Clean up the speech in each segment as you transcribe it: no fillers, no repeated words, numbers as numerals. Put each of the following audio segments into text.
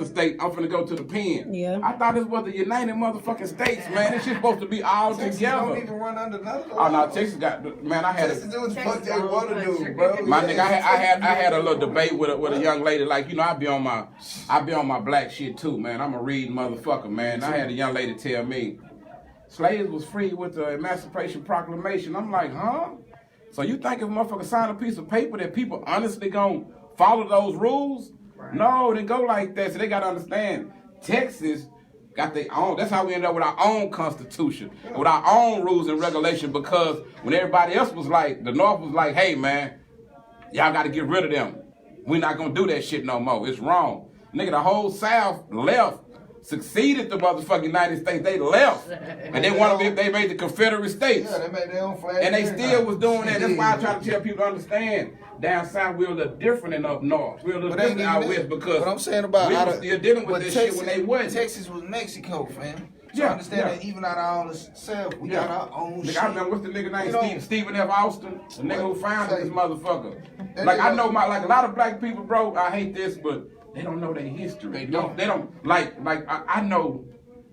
state, I'm finna go to the pen. Yeah. I thought this was the United motherfucking States, man. This shit supposed to be all Texas together. don't even run under none of those. Oh no, Texas got, man. I had Texas do what the fuck they want to do, bro. my nigga. I had a little debate with a young lady. Like, you know, I be on my black shit too, man. I'm a reading motherfucker, man. I had a young lady tell me slaves was free with the Emancipation Proclamation. I'm like, huh? So you think if a motherfucker sign a piece of paper that people honestly gonna follow those rules? Right. No, they go like that. So they gotta understand, Texas got their own. That's how we end up with our own constitution, with our own rules and regulations. Because when everybody else was like, the North was like, hey man, y'all gotta get rid of them. We're not gonna do that shit no more. It's wrong. Nigga, the whole South left, succeeded the motherfucking United States. They left. And they made the Confederate States. Yeah, they made their own flag. And they still was doing that. That's why I try to tell people to understand. Down south, we're a little different than up north. We're a little different out west because what I'm saying about we were still dealing with this shit when they wasn't. Texas was Mexico, fam. So Yeah, understand yeah. that even out of all the South, we got our own shit. I remember what's the nigga name? You know, Stephen F. Austin, the nigga who founded this motherfucker. That Like nigga- I know like a lot of black people, bro. I hate this, but they don't know their history. They don't like I know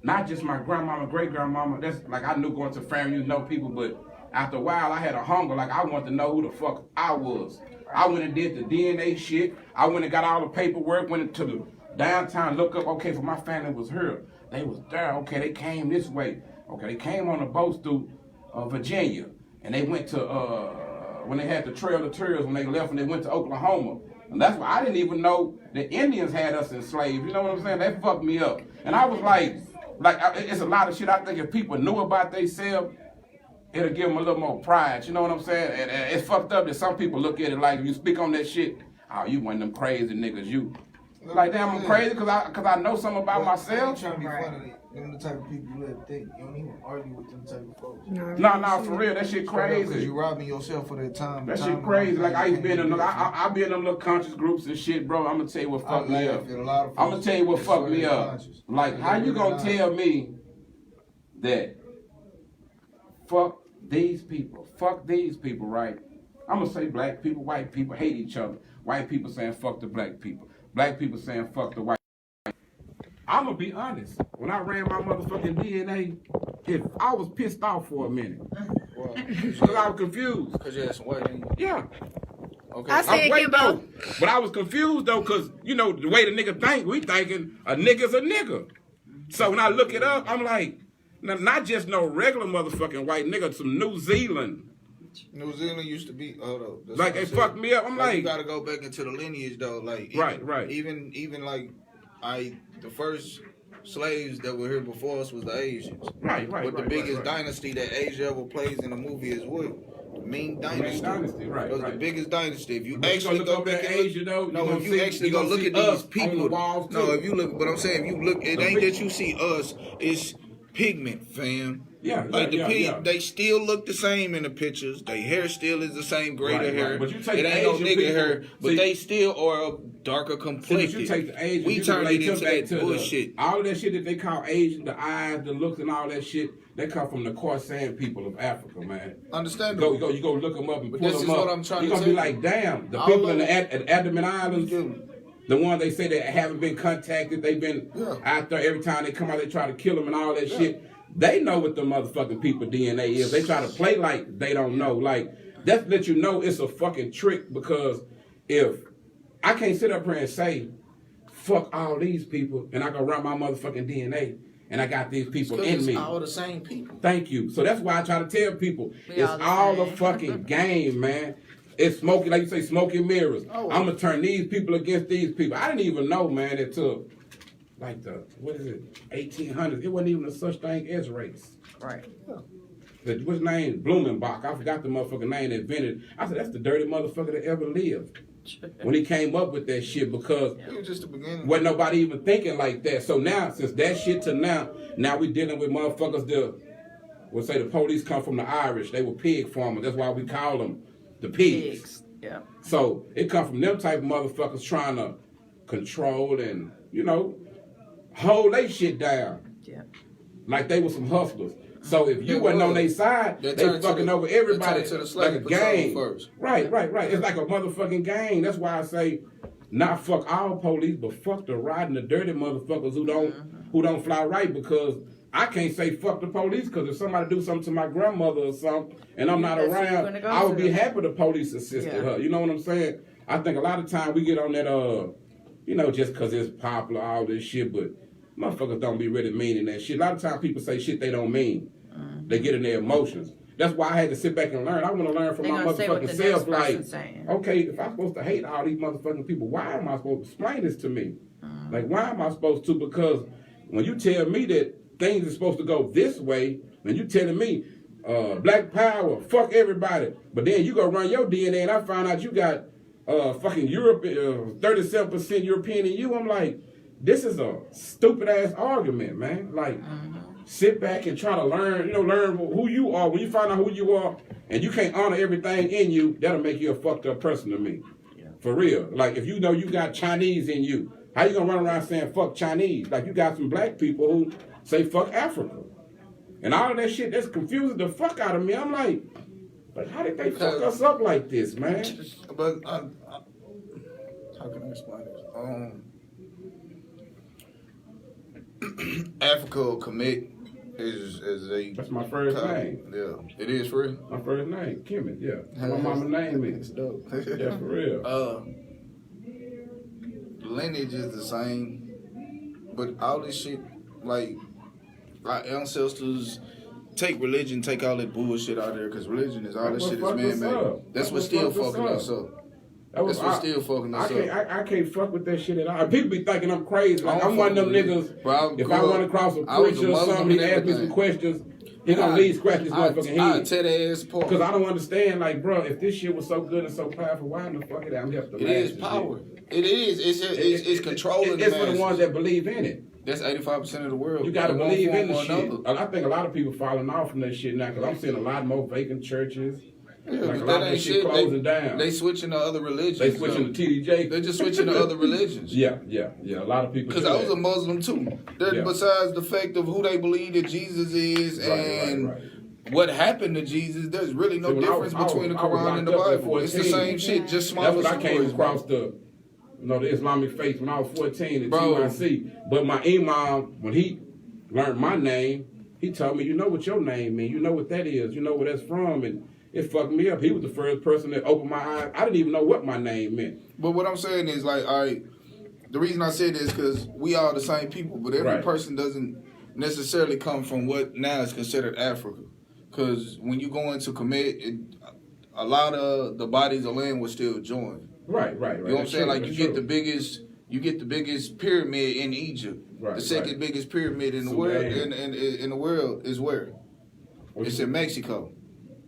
not just my grandmama, great grandmama. That's like I knew going to family, you know people, but after a while I had a hunger. Like I wanted to know who the fuck I was. I went and did the DNA shit. I went and got all the paperwork. Went into the downtown, look up. Okay, for my family was here. They was there. Okay, they came this way. Okay, they came on a boat through Virginia, and they went to when they had the Trail of Tears when they left, and they went to Oklahoma. And that's why I didn't even know the Indians had us enslaved. You know what I'm saying? They fucked me up. And I was like it's a lot of shit. I think if people knew about themselves, it'll give them a little more pride. You know what I'm saying? And it's fucked up that some people look at it like if you speak on that shit, oh, you one of them crazy niggas. You like, damn, I'm crazy because I know something about myself. Trying to be funny. Them the type of people you let think. You don't even argue with them type of folks. No, for real, that shit crazy. Because you robbing yourself for that time. That shit crazy. Like I used to be in them, I be in them little conscious groups and shit, bro. I'm gonna tell you what fucked me up. I'm gonna tell you what fucked me up. Like, how you gonna tell me that fuck these people, right? I'm gonna say black people, white people hate each other. White people saying fuck the black people. Black people saying fuck the white. I'm gonna be honest. When I ran my motherfucking DNA, if I was pissed off for a minute. Well, because I was confused. Because you had some white in you? Yeah. Okay. I see it, Kimbo. But I was confused though, because you know the way the nigga think, we thinking a nigga's a nigga. So when I look it up, I'm like, not just no regular motherfucking white nigga, some New Zealand. New Zealand used to be, like it fucked me up. I'm like, you gotta go back into the lineage though, like right. Even like the first slaves that were here before us was the Asians. Right. But the biggest dynasty that Asia ever plays in a movie is what? The Ming Dynasty. Right. It was the biggest dynasty. If you actually actually go back at Asia though, if you actually go look at these people, if you look, but I'm saying if you look, it ain't that you see us, it's pigment, fam. Yeah, like they still look the same in the pictures. Their hair still is the same, greater hair. But you take it ain't no nigga people, hair, but they still are darker complexion. You take the Asian, we turn it into that bullshit. All of that shit that they call Asian, the eyes, the looks, and all that shit, they come from the Khoisan people of Africa, man. Understandable. You go look them up and pull them up. This is what I'm trying to You're gonna be like, damn, the people in the Andaman Islands. The ones they say that haven't been contacted, they've been out there every time they come out, they try to kill them and all that shit. They know what the motherfucking people DNA is. They try to play like they don't know. Like, that's let you know it's a fucking trick because if I can't sit up here and say, fuck all these people and I go run my motherfucking DNA and I got these people in me. It's all the same people. Thank you. So that's why I try to tell people, it's all a fucking game, man. It's smoky, like you say, smoke and mirrors. I'm going to turn these people against these people. I didn't even know, man, it took, like 1800s. It wasn't even a such thing as race. Right. What's name? Blumenbach. I forgot the motherfucking name that invented. I said, that's the dirty motherfucker that ever lived. When he came up with that shit because it was just the beginning. Wasn't nobody even thinking like that. So now, since that shit to now we dealing with motherfuckers we'll say the police come from the Irish. They were pig farmers. That's why we call them the pigs. Yeah. So it come from them type of motherfuckers trying to control and, hold they shit down. Yeah. Like they were some hustlers. So if you wasn't on their side, they fucking over everybody like a gang. Right. It's like a motherfucking gang. That's why I say not fuck all police, but fuck the rotten, the dirty motherfuckers who don't fly right, because I can't say fuck the police, because if somebody do something to my grandmother or something and I'm not around, I would be happy the police assisted her. You know what I'm saying? I think a lot of time we get on that, just because it's popular, all this shit, but motherfuckers don't be really meaning that shit. A lot of times people say shit they don't mean. They get in their emotions. That's why I had to sit back and learn. I want to learn from my motherfucking self. Like, okay, if I'm supposed to hate all these motherfucking people, why am I supposed to explain this to me? Like, why am I supposed to? Because when you tell me that things are supposed to go this way, and you telling me, black power, fuck everybody, but then you go run your DNA and I find out you got fucking Europe, 37% European in you, I'm like, this is a stupid ass argument, man. Like, sit back and try to learn who you are. When you find out who you are and you can't honor everything in you, that'll make you a fucked up person to me. Yeah. For real. Like, if you know you got Chinese in you, how you gonna run around saying fuck Chinese? Like, you got some black people who say fuck Africa. And all of that shit, that's confusing the fuck out of me. I'm like how did they fuck us up like this, man? But how can I explain this? Africa will commit is a... That's my first name. Yeah. It is for real? My first name, Kimbo, yeah. My mama's name is. Dope. Yeah, for real. Lineage is the same, but all this shit, like, our ancestors... Take religion, take all that bullshit out there, because religion is all that shit is man-made. That's what's still fucking us up. That's what's still fucking us up. I can't fuck with that shit at all. People be thinking I'm crazy. Like, I'm one of them niggas, bro, if I run across a preacher or something, he ask me some questions, he gonna leave scratch his motherfucking head. I'll tear their ass apart. Because I don't understand, like, bro, if this shit was so good and so powerful, why in the fuck it I'm helping the masses? It is power. It is. It's controlling the masses. It's for the ones that believe in it. That's 85% of the world. You gotta believe in the shit. I think a lot of people falling off from that shit now, because I'm seeing a lot more vacant churches. Yeah, like but a lot of shit closing down. They switching to other religions. They switching to TDJ. They just switching to other religions. Yeah. A lot of people. Because I was a Muslim too. Besides the fact of who they believe that Jesus is and what happened to Jesus, there's really no difference between the Quran and the Bible. It's the same shit, just smaller. That's what I came across the Islamic faith when I was 14 at TYC. But my imam, when he learned my name, he told me, you know what your name means, you know what that is, you know where that's from, and it fucked me up. He was the first person that opened my eyes. I didn't even know what my name meant. But what I'm saying is, like, the reason I said this is because we are the same people, but every person doesn't necessarily come from what now is considered Africa. Because when you go into Kemet, a lot of the bodies of land will still join. Right. You know what I'm saying? Like, you get the biggest pyramid in Egypt. The second biggest pyramid in the world in the world is where? It's in Mexico.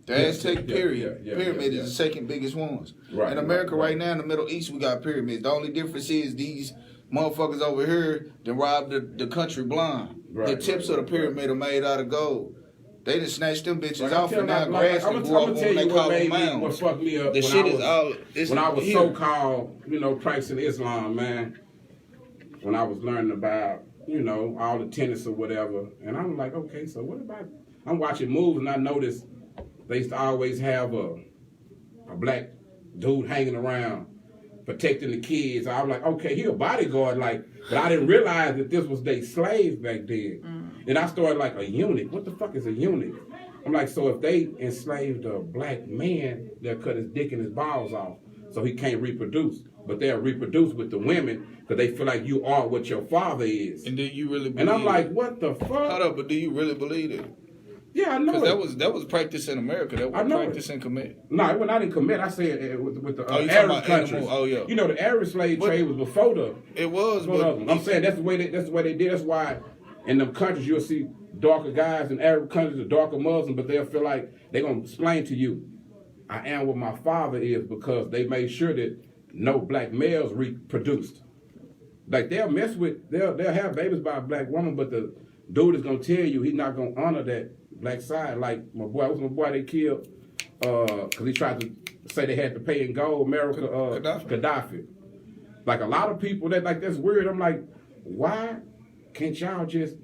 The Aztec pyramid is the second biggest ones. In America right now, in the Middle East, we got pyramids. The only difference is these motherfuckers over here that robbed the country blind. The tips of the pyramid are made out of gold. They just snatched them bitches off and now grass and grew up when they call them mounds. What fucked me up the shit is all... When I was so-called, practicing Islam, man, when I was learning about, all the tenets or whatever, and I'm like, okay, so what about... I'm watching movies and I noticed they used to always have a black dude hanging around protecting the kids. I was like, okay, he a bodyguard, but I didn't realize that this was their slaves back then. And I started like a eunuch. What the fuck is a eunuch? I'm like, so if they enslaved a black man, they'll cut his dick and his balls off so he can't reproduce. But they'll reproduce with the women because they feel like you are what your father is. And do you really believe And I'm like, what the fuck? Hold up, but do you really believe it? Yeah, I know. Because that was practice in America. That was practice in Kemet. No, when I didn't commit, I said with the Arab countries. The Arab slave trade was before the. It was, but I'm saying that's the way they did. That's why in them countries you'll see darker guys in Arab countries, the darker Muslims, but they'll feel like they're gonna explain to you, I am what my father is, because they made sure that no black males reproduced. Like they'll have babies by a black woman, but the dude is gonna tell you he's not gonna honor that black side. Like my boy they killed because he tried to say they had to pay in gold, Gaddafi. Like a lot of people that's weird. I'm like, why can't y'all just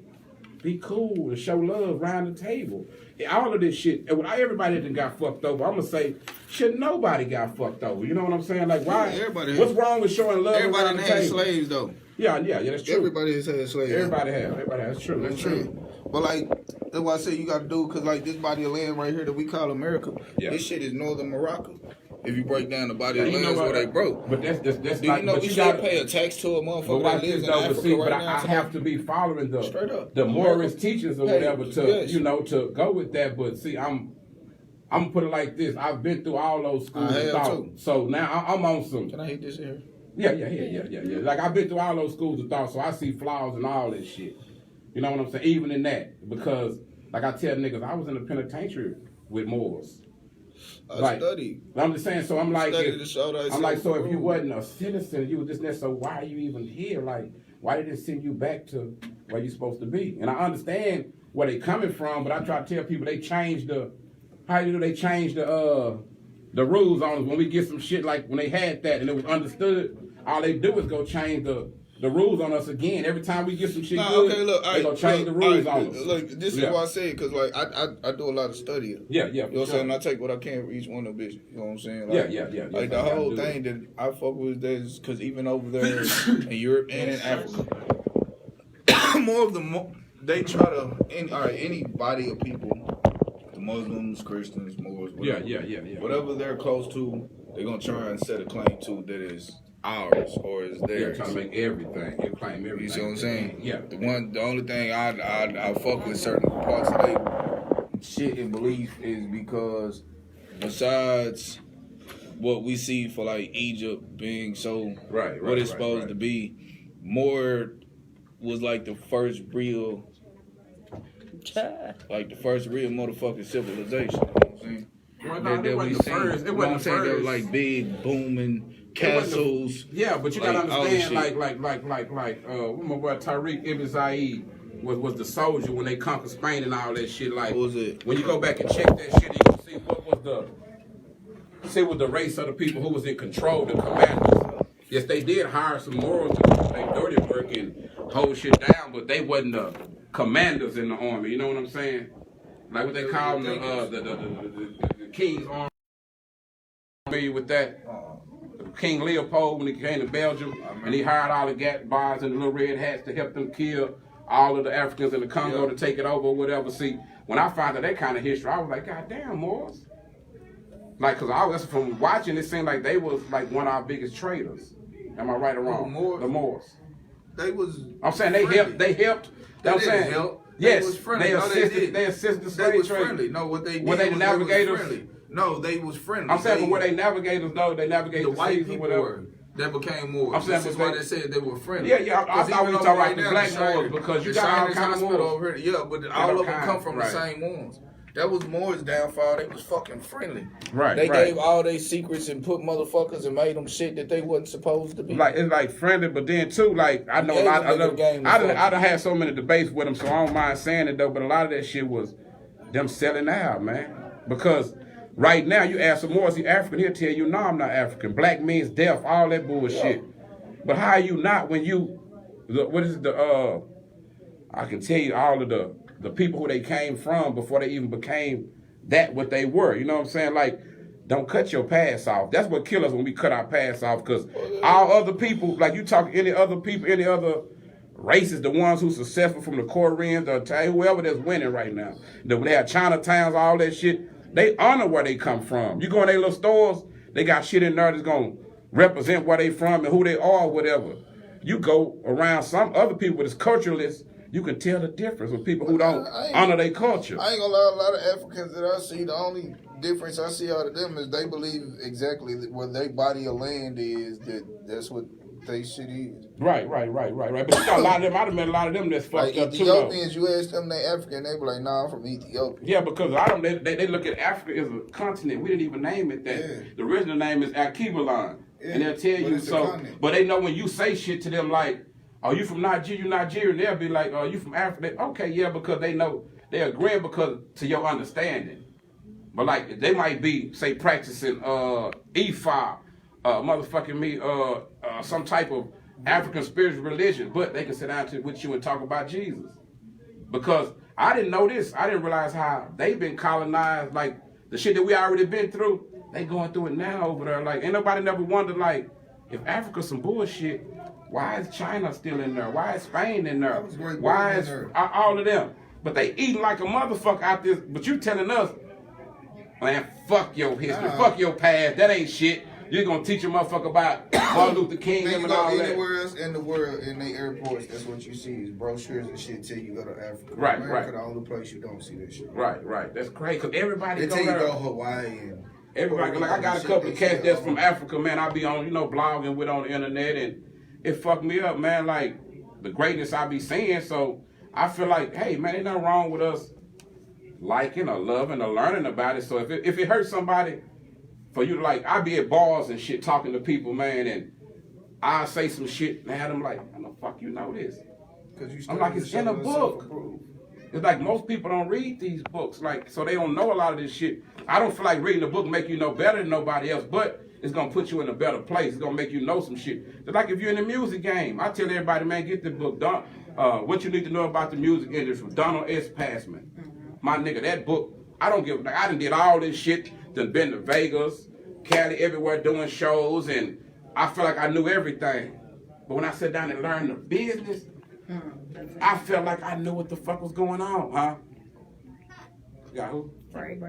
be cool and show love around the table. All of this shit, and everybody that got fucked over, I'm gonna say, shit, nobody got fucked over. You know what I'm saying? Like, why? Everybody what's wrong with showing love around the table? Everybody had slaves, though. Yeah, that's true. Everybody has had slaves. Everybody has. That's true. That's true. But like, that's why I say you gotta do, cause like this body of land right here that we call America, this shit is northern Morocco. If you break down the body of land, where they broke. But that's do you know we should pay a tax to a motherfucker that lives in Africa right now? I have to be following the Morris teachings or whatever to go with that. But see, I'm gonna put it like this. I've been through all those schools of thought. So now I'm on some. Can I hit this here? Yeah. Like I've been through all those schools of thought, so I see flaws in all this shit. You know what I'm saying? Even in that, because like I tell niggas, I was in the penitentiary with Moors. I studied. I'm just saying. So I'm like, if you you wasn't a citizen, you was just there. So why are you even here? Like, why did it send you back to where you're supposed to be? And I understand where they coming from, but I try to tell people they changed the rules on us when we get some shit like when they had that and it was understood. All they do is go change the rules on us again. Every time we get some shit good, they gonna change the rules on us. Look, this is why I say it, because like I do a lot of studying. Yeah. You know what I'm saying? I take what I can for each one of them bitches. You know what I'm saying? Like, yeah. Like the whole thing that I fuck with is because even over there in Europe and in Africa, they try to any body of people, the Muslims, Christians, Moors, whatever, whatever they're close to, they're gonna try and set a claim to that is ours or is theirs. Trying to make everything. They claim everything. You see what I'm saying? Yeah. The only thing I fuck with certain parts of their shit and belief is because besides what we see for like Egypt being so what it's supposed to be, more was like the first real motherfucking civilization. You know what I'm saying? It wasn't the first. They were like big booming castles. Yeah, but you gotta understand, like when my boy Tariq Ibn Zayed was the soldier when they conquered Spain and all that shit. Like, what was it? When you go back and check that shit, you can see what the race of the people who was in control, the commanders. Yes, they did hire some Moors to do their dirty work and hold shit down, but they wasn't the commanders in the army. You know what I'm saying? Like what they call the King's Army. Familiar with that? King Leopold, when he came to Belgium, and he hired all the Gat bars and the little red hats to help them kill all of the Africans in the Congo to take it over or whatever. See, when I found out that kind of history, I was like, God damn, Moors. Like, because I was from watching, it seemed like they was like one of our biggest traders. Am I right or wrong? The Moors. I'm saying they helped. They didn't help. Yes, they was friendly. They assisted the slave trade. Friendly. No, what they did were they the navigators? Friendly. No, they was friendly. I'm saying, but were they navigators though? They navigated the white seas people or whatever. were. That became Moors. I'm saying, that's why they said they were friendly. Yeah. I thought we were talking about the black Moors because you got all kind of Moors over here. Yeah, but all of them come from the same ones. That was Moors' downfall. They was fucking friendly. They gave all their secrets and put motherfuckers and made them shit that they wasn't supposed to be. Like, it's like friendly, but then too, like, I know a lot. I done had so many debates with them, so I don't mind saying it though. But a lot of that shit was them selling out, man. Because right now, you ask some more, is he African? He'll tell you, no, I'm not African. Black means death, all that bullshit. But how are you not when I can tell you all of the people who they came from before they even became that what they were. You know what I'm saying? Like, don't cut your past off. That's what kills us when we cut our past off, because all other people, like you talk any other people, any other races, the ones who successful from the Koreans or whoever that's winning right now, when they have Chinatowns, all that shit, they honor where they come from. You go in their little stores, they got shit in there that's going to represent where they from and who they are, whatever. You go around some other people that's culturalists, you can tell the difference with people who don't honor their culture. I ain't gonna lie, a lot of Africans that I see, the only difference I see out of them is they believe exactly where their body of land is, that's what they shit is. Right. But you got a lot of them, I've met a lot of them that's fucked up too. Ethiopians, you ask them they African, they be like, nah, I'm from Ethiopia. Yeah, because a lot of them, they look at Africa as a continent. We didn't even name it that. Yeah. The original name is Akibalan. Yeah. And they'll tell you so. But they know when you say shit to them like, are you from Nigeria? You Nigerian? They'll be like, are you from Africa? Okay, yeah, because they know, they agree because to your understanding. But like, they might be, say, practicing Ifa, some type of African spiritual religion, but they can sit down with you and talk about Jesus. because I didn't know this. I didn't realize how they've been colonized. Like the shit that we already been through, they going through it now over there. Like ain't nobody never wondered like if Africa's some bullshit. Why is China still in there? Why is Spain in there? Why is all of them? But they eating like a motherfucker out there. But you telling us, man, fuck your history, fuck your past. That ain't shit. You're gonna teach a motherfucker about Martin Luther King and all that. Anywhere else in the world, in the airports, that's what you see is brochures and shit till you go to Africa. Right, America, the only place you don't see that shit. Right. That's crazy. Cause everybody they go tell you there. go Hawaii and everybody like I got a couple of cats that's from Africa, man. I be on, blogging with on the internet, and it fucked me up, man. Like the greatness I be seeing. So I feel like, hey, man, ain't nothing wrong with us liking or loving or learning about it. So if it hurts somebody. For you to like, I be at bars and shit talking to people, man, and I say some shit and have them like, how the fuck you know this? I'm like, it's in a book. It's like most people don't read these books, like, so they don't know a lot of this shit. I don't feel like reading a book make you know better than nobody else, but it's gonna put you in a better place. It's gonna make you know some shit. It's like if you're in the music game, I tell everybody, man, get the book done. What you need to know about the music industry from Donald S. Passman. My nigga, that book, I don't give, like, I done did all this shit. Done been to Vegas, Cali, everywhere doing shows, and I feel like I knew everything. But when I sat down and learned the business, I felt like I knew what the fuck was going on, huh? You got who? Break.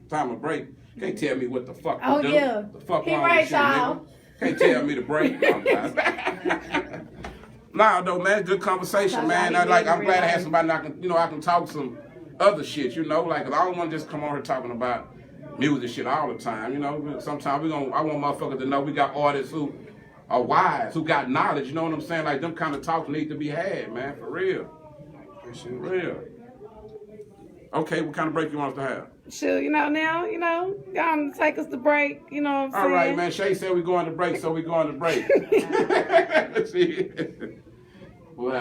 Time of break. Can't tell me what the fuck to do. Yeah. The fuck He wrong right, with you, nigga? Can't tell me to break. Nah, though, man, good conversation, man. I'm glad I had somebody I can talk some other shit, like, I don't want to just come on here talking about music shit all the time, Sometimes I want motherfuckers to know we got artists who are wise, who got knowledge, you know what I'm saying? Like, them kind of talks need to be had, man, for real. For real. Okay, what kind of break you want us to have? Sure, now, y'all take us to break, what I'm saying? All right, man, Shay said we going to break, so we going to break. See? Well,